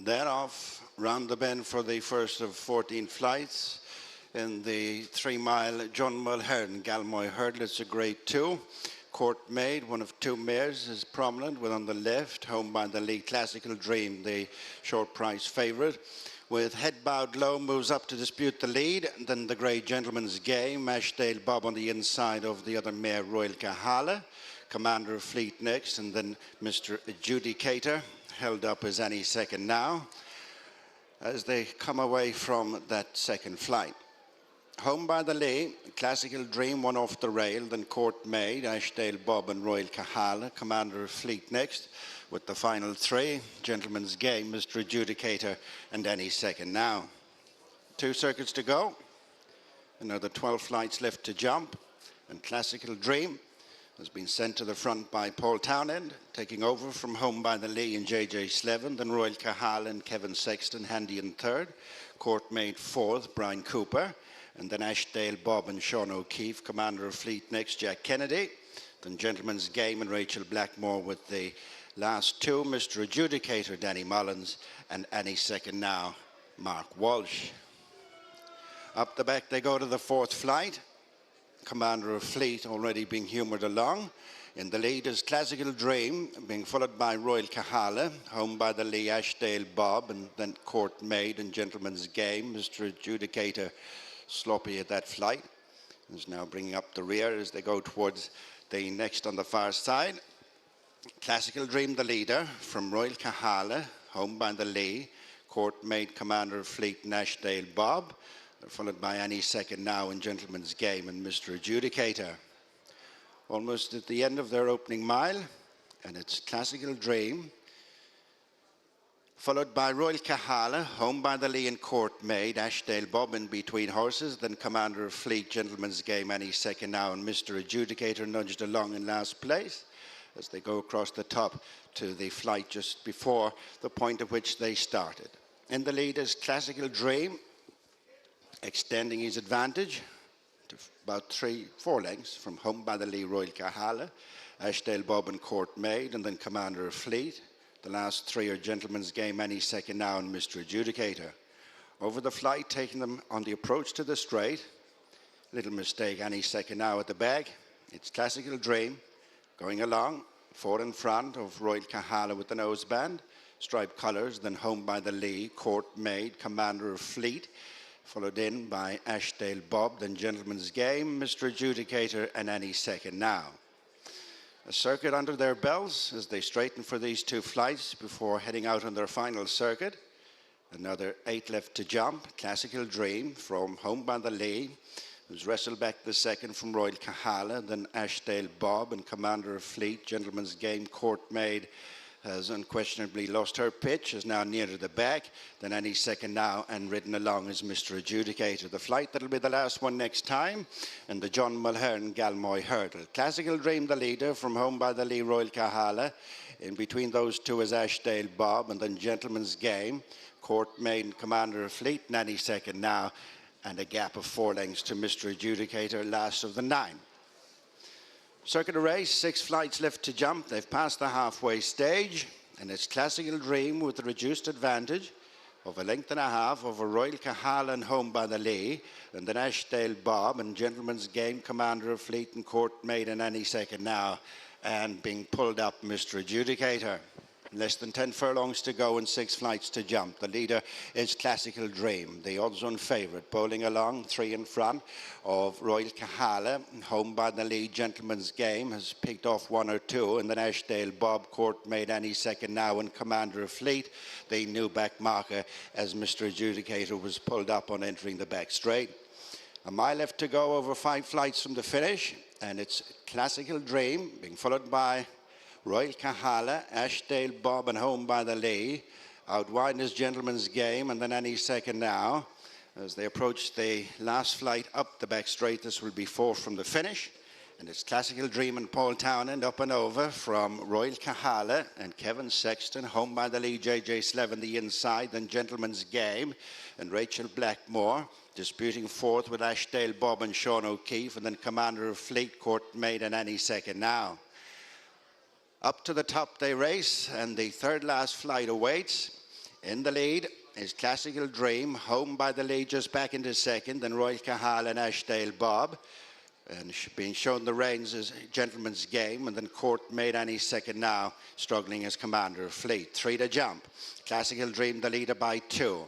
Then off round the bend for the first of 14 flights in the 3-mile John Mulhern Galmoy Hurdle. It's a grade 2. Court made, one of 2 mares is prominent, with on the left, home by the lead Classical Dream, the short price favourite. With head bowed low, moves up to dispute the lead. And then the Grey Gentleman's Game, Ashdale Bob on the inside of the other mare, Royal Kahala. Commander of Fleet next, and then Mr. Adjudicator, held up as any second now, as they come away from that second flight. Home by the lee, Classical Dream, one off the rail, then Court Made, Ashdale Bob and Royal Kahala. Commander of Fleet next, with the final 3, Gentleman's Game, Mr. Adjudicator, and any second now. 2 circuits to go, another 12 flights left to jump, and Classical Dream has been sent to the front by Paul Townend, taking over from Home by the Lee and J.J. Slevin, then Royal Kahala and Kevin Sexton handy in 3rd, Court Made 4th, Brian Cooper, and then Ashdale Bob and Sean O'Keefe. Commander of Fleet next, Jack Kennedy, then Gentleman's Game and Rachel Blackmore with the last 2, Mr. Adjudicator, Danny Mullins, and any second now, Mark Walsh. Up the back they go to the 4th flight. Commander of Fleet already being humoured along. In the lead is Classical Dream, being followed by Royal Kahala, home by the lee Ashdale Bob, and then Court Made and Gentleman's Game. Mr. Adjudicator sloppy at that flight. Is now bringing up the rear as they go towards the next on the far side. Classical Dream the leader from Royal Kahala, home by the lee. Court Made, Commander of Fleet and Ashdale Bob. They're followed by any second now in Gentleman's Game and Mr. Adjudicator. Almost at the end of their opening mile, and it's Classical Dream, followed by Royal Kahala, home by the lee and Court Made, Ashdale Bob in between horses, then Commander of Fleet, Gentleman's Game, any second now, and Mr. Adjudicator nudged along in last place as they go across the top to the flight just before the point at which they started. In the lead is Classical Dream, extending his advantage to about 3-4 lengths from home by the lee Royal Kahala, Ashdale Bob and Court Made, and then Commander of Fleet. The last 3 are Gentleman's Game, any second now, and Mr. Adjudicator. Over the flight, taking them on the approach to the straight. Little mistake, any second now at the back. It's Classical Dream going along, 4 in front of Royal Kahala with the noseband. Striped colours, then home by the lee, Court Made, Commander of Fleet, followed in by Ashdale Bob, then Gentleman's Game, Mr. Adjudicator, and any second now. A circuit under their belts as they straighten for these 2 flights before heading out on their final circuit. Another 8 left to jump. Classical Dream from home by the lee, who's wrestled back the second from Royal Kahala, then Ashdale Bob and Commander of Fleet. Gentleman's Game, Court Made, has unquestionably lost her pitch, is now near to the back, then any second now, and ridden along is Mr. Adjudicator. The flight that'll be the last one next time, and the John Mulhern Galmoy Hurdle. Classical Dream the leader from home by the lee Royal Kahala. In between those 2 is Ashdale Bob, and then Gentleman's Game, Court Made and Commander of Fleet, and any second now, and a gap of 4 lengths to Mr. Adjudicator, last of the 9. Circuit of race, 6 flights left to jump. They've passed the halfway stage, and it's Classical Dream with a reduced advantage of 1.5 lengths over Royal Kahala and home by the lee, and then Ashdale Bob and Gentleman's Game, Commander of Fleet and Court Made, and any second now, and being pulled up Mr. Adjudicator. Less than 10 furlongs to go and 6 flights to jump. The leader is Classical Dream, the odds-on favourite, bowling along 3 in front of Royal Kahala. Home by the lead, Gentleman's Game has picked off 1 or 2, and then Ashdale Bob, Court Made, any second now, and Commander of Fleet, the new back marker as Mr. Adjudicator was pulled up on entering the back straight. A mile left to go over 5 flights from the finish, and it's Classical Dream being followed by Royal Kahala, Ashdale Bob and home by the lee. Out wide is Gentleman's Game, and then any second now. As they approach the last flight up the back straight, this will be 4 from the finish. And it's Classical Dream and Paul Townend up and over from Royal Kahala and Kevin Sexton, home by the lee J.J. Slevin the inside, then Gentleman's Game and Rachel Blackmore disputing 4th with Ashdale Bob and Sean O'Keefe, and then Commander of Fleet, Court Made, and any second now. Up to the top they race, and the 3rd last flight awaits. In the lead is Classical Dream, home by the lead, just back into second, then Royal Kahala and Ashdale Bob. And being shown the reins as Gentleman's Game, and then Court Made Any second now, struggling as commander of fleet. 3 to jump. Classical Dream the leader by 2.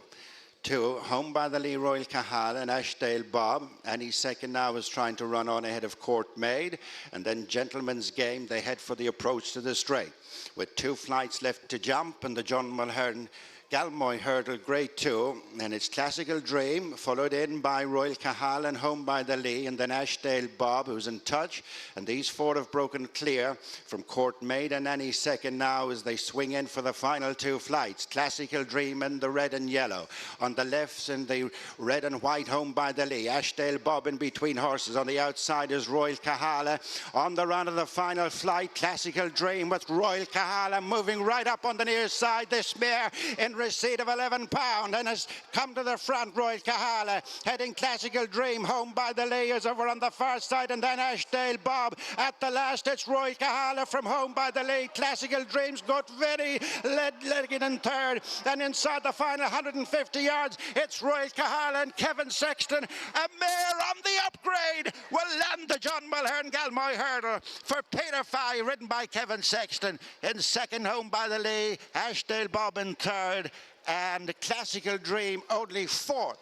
2, home by the lead, Royal Kahala and Ashdale Bob. Any second now is trying to run on ahead of Court Made. And then Gentleman's Game, they head for the approach to the straight. With 2 flights left to jump, and the John Mulhern Galmoy Hurdle Grade 2, and it's Classical Dream, followed in by Royal Kahala and home by the Lee, and then Ashdale Bob, who's in touch. And these 4 have broken clear from Court Made and Any second now as they swing in for the final 2 flights. Classical Dream in the red and yellow. On the left in the red and white, home by the Lee. Ashdale Bob in between horses. On the outside is Royal Kahala. On the run of the final flight, Classical Dream with Royal Kahala moving right up on the near side. This mare in receipt of 11 pound and has come to the front. Royal Kahala heading Classical Dream, home by the layers over on the far side, and then Ashdale Bob at the last. It's Royal Kahala from home by the lead. Classical Dreams got very legged in third, and inside the final 150 yards it's Royal Kahala and Kevin Sexton. A mare on the upgrade will land the John Mulhern Galmoy Hurdle for Peter Fye, ridden by Kevin Sexton. In second, home by the lead, Ashdale Bob in third, and Classical Dream only 4th.